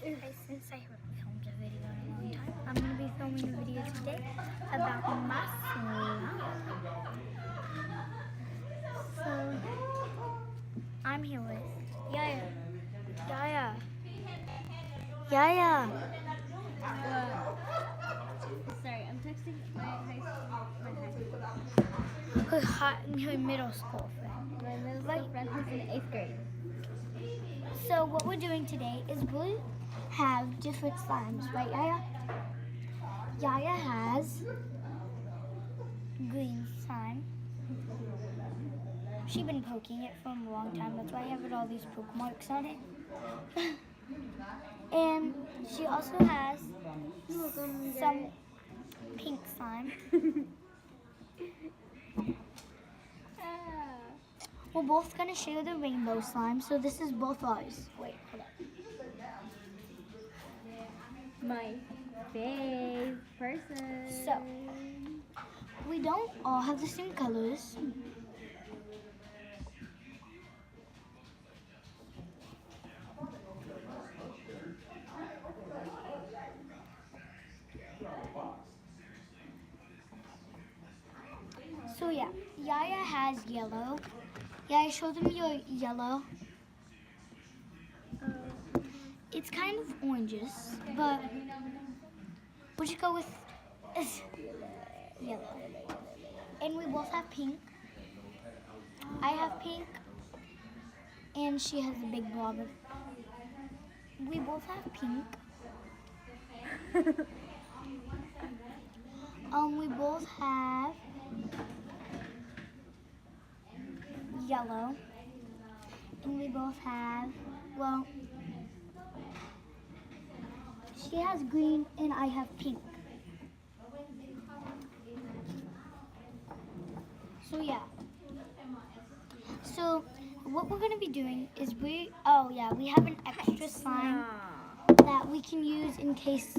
Okay, since I haven't filmed a video in a long time, I'm going to be filming a video today about my slime. So, I'm here with Yaya. Yaya. Yaya. Sorry, I'm texting my high school. Her middle school friend. My middle school friend who's in 8th grade. So what we're doing today is we have different slimes, right, Yaya? Yaya has green slime. She's been poking it for a long time. That's why I have all these poke marks on it. And she also has some pink slime. We're both gonna share the rainbow slime, so this is both ours. Wait, hold up. My fave person. So, we don't all have the same colors. So yeah, Yaya has yellow. Yaya, show them your yellow. It's kind of oranges, but we'll just go with yellow. And we both have pink. I have pink, and she has a big blob. We both have pink. We both have yellow, and we both have, well, she has green and I have pink. So yeah. So what we're gonna be doing is we have an extra slime that we can use in case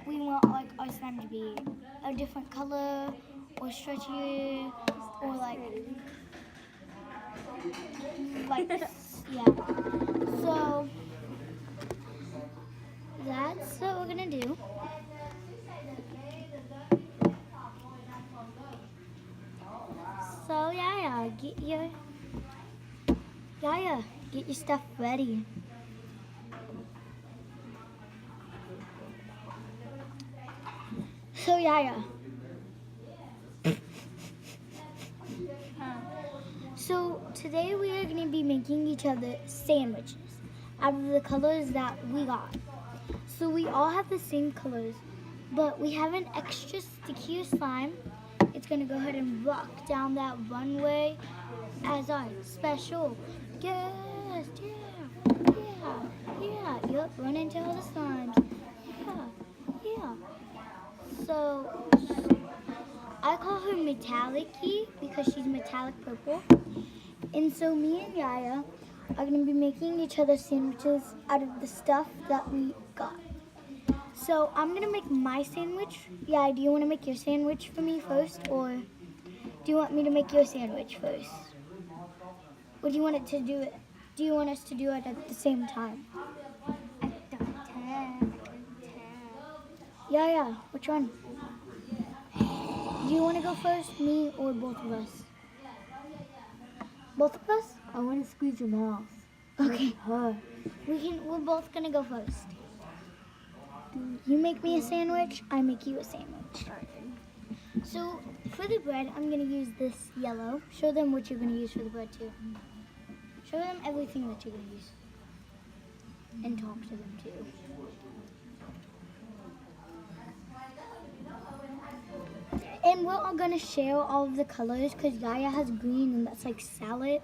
we want like our slime to be a different color or stretchier or like yeah. So that's what we're gonna do. So Yaya, get your stuff ready. So Yaya. So today we are going to be making each other sandwiches out of the colors that we got. So we all have the same colors, but we have an extra stickier slime. It's going to go ahead and rock down that runway as our special guest. Yeah. Yep, run into all the slimes. Yeah. So I call her Metallic-y because she's metallic purple. And so me and Yaya are going to be making each other sandwiches out of the stuff that we got. So I'm going to make my sandwich. Yaya, do you want to make your sandwich for me first, or do you want me to make your sandwich first? Or do you want us to do it at the same time? Yaya, which one? Do you want to go first, me or both of us? Both of us? I want to squeeze your mouth. Okay. We're both gonna go first. You make me a sandwich, I make you a sandwich. So for the bread, I'm gonna use this yellow. Show them what you're gonna use for the bread too. Show them everything that you're gonna use. And talk to them too. And we're all gonna share all of the colors because Yaya has green and that's like salad.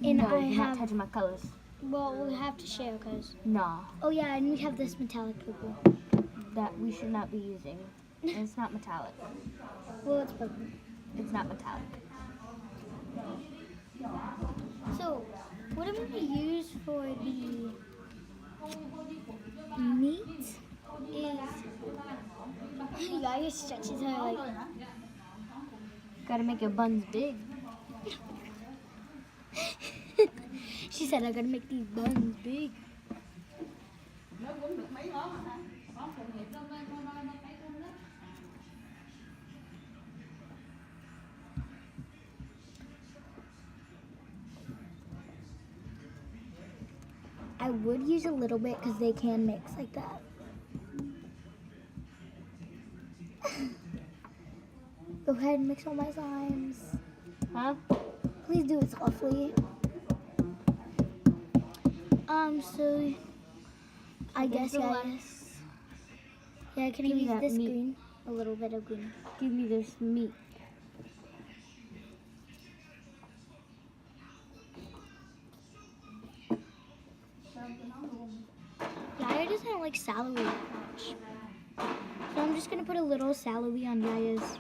And no, I you're have, not touching my colors. well, we have to share because. Nah. Oh yeah, and we have this metallic purple. That we should not be using. And it's not metallic. Well, it's purple. It's not metallic. So, what I'm gonna use for the meat is Yaya stretches her like. Gotta make your buns big. She said, I gotta make these buns big. I would use a little bit because they can mix like that. Go ahead and mix all my slimes. Huh? Please do it softly. So I guess, the yeah, left. yes. Yeah, can I Give me use that this meat. green? A little bit of green. Give me this meat. Yaya doesn't like celery that much. So I'm just gonna put a little celery on Yaya's.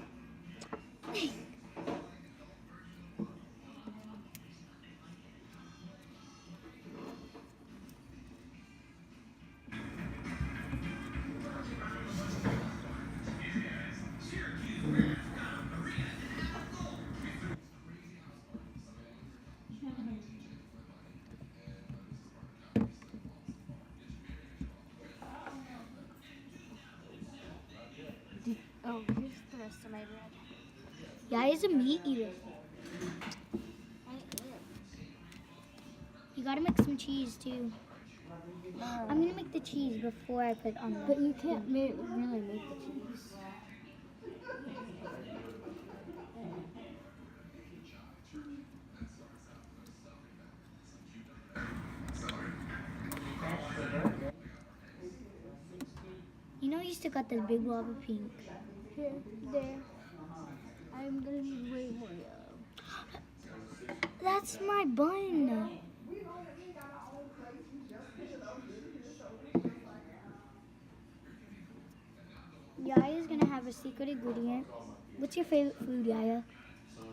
Oh, here's the rest of my bread. Yaya's a meat eater. You gotta make some cheese too. I'm gonna make the cheese before I put on the. But you can't really make the cheese. You know you still got this big blob of pink. Here, there. I'm gonna need way more yellow. That's my bun. Yaya's gonna have a secret ingredient. What's your favorite food, Yaya?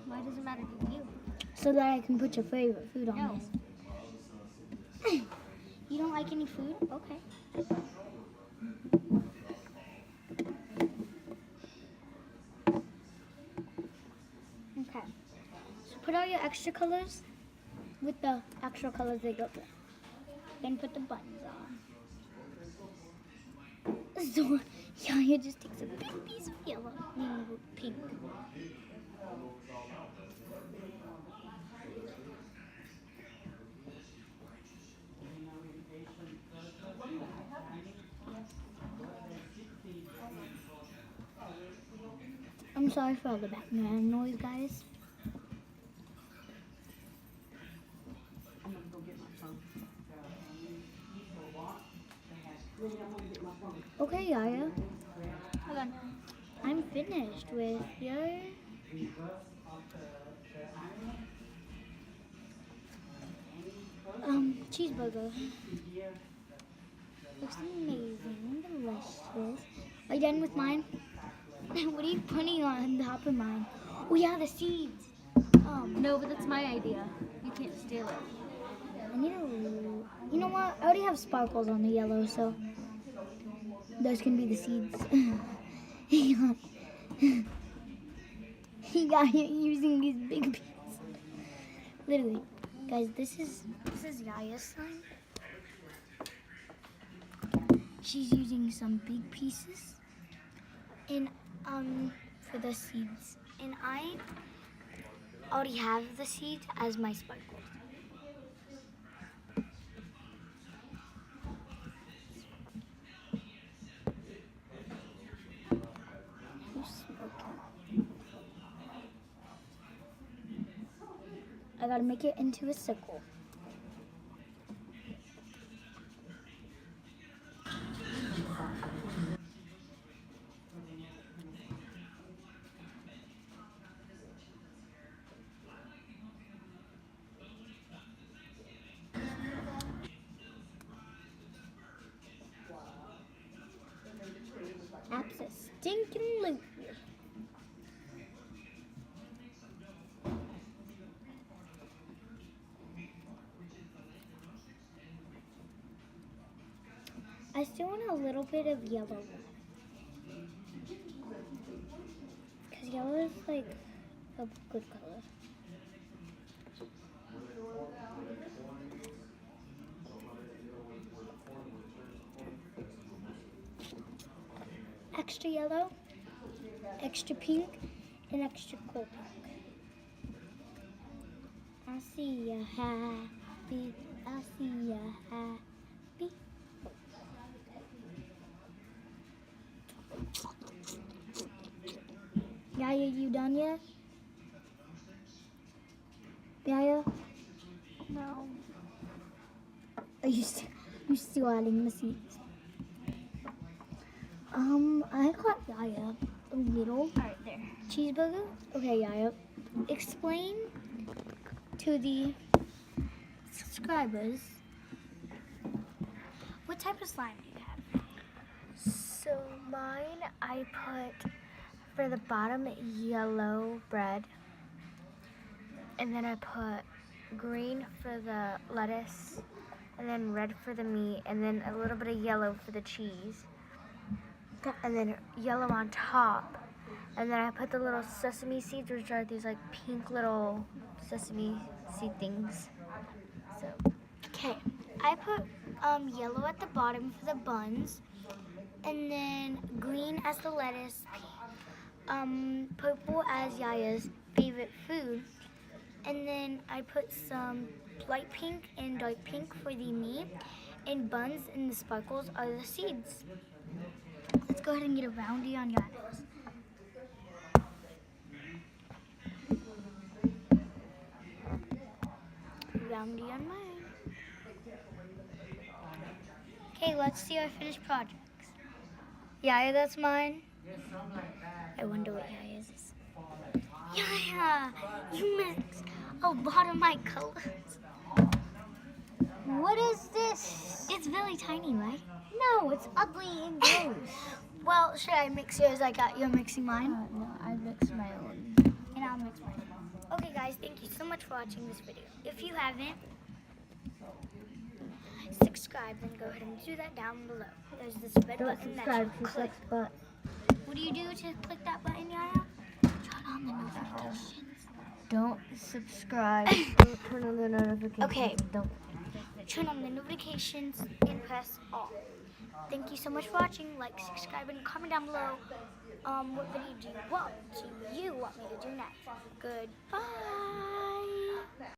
Why does it matter to you? So that I can put your favorite food on No. this. You don't like any food? Okay. Okay. So put all your extra colors with the extra colors they go with. Then put the buttons on. So Yaya just takes a big piece of yellow, pink. I'm sorry for all the background noise, guys. I'm gonna go get my phone. Okay, Yaya. Hold on. I'm finished with your cheeseburger. Looks amazing, delicious. Are you done with mine? What are you putting on top of mine? Oh yeah, the seeds. No, but that's my idea. You can't steal it. I need a little. You know what? I already have sparkles on the yellow, so those can be the seeds. He got it using these big pieces. Literally, guys, this is Yaya's slime. She's using some big pieces, and for the seeds, and I already have the seeds as my sparkles. Who's smoking? I gotta make it into a circle. Apps a stinking loop. I still want a little bit of yellow. Because yellow is like a good color. extra yellow, extra pink, and extra cool pink. I see ya happy, I see ya happy. Yaya, you done yet? Yaya? No. Are you still adding the seeds? I got Yaya a little Alright, there. cheeseburger. Okay, Yaya, explain to the subscribers what type of slime do you have? So mine, I put for the bottom yellow bread, and then I put green for the lettuce, and then red for the meat, and then a little bit of yellow for the cheese, and then yellow on top. And then I put the little sesame seeds, which are these like pink little sesame seed things. So Okay, I put yellow at the bottom for the buns, and then green as the lettuce, purple as Yaya's favorite food, and then I put some light pink and dark pink for the meat, and buns and the sparkles are the seeds. Let's go ahead and get a roundy on Yaya's. Roundy on mine. Okay, let's see our finished projects. Yaya, that's mine. I wonder what Yaya's is. Yaya, you mixed a lot of my colors. what is this? It's really tiny, right? No, it's ugly and gross. Well, should I mix yours like you're mixing mine? No, I mixed my own. And I'll mix mine. Okay, guys, thank you so much for watching this video. If you haven't subscribed, then go ahead and do that down below. There's this red button that you click. but What do you do to click that button, Yaya? Turn on the notifications. don't subscribe. Don't turn on the notifications. Okay. Don't. Turn on the notifications and press all. Thank you so much for watching. Like, subscribe, and comment down below. What video do you want me to do next? Goodbye.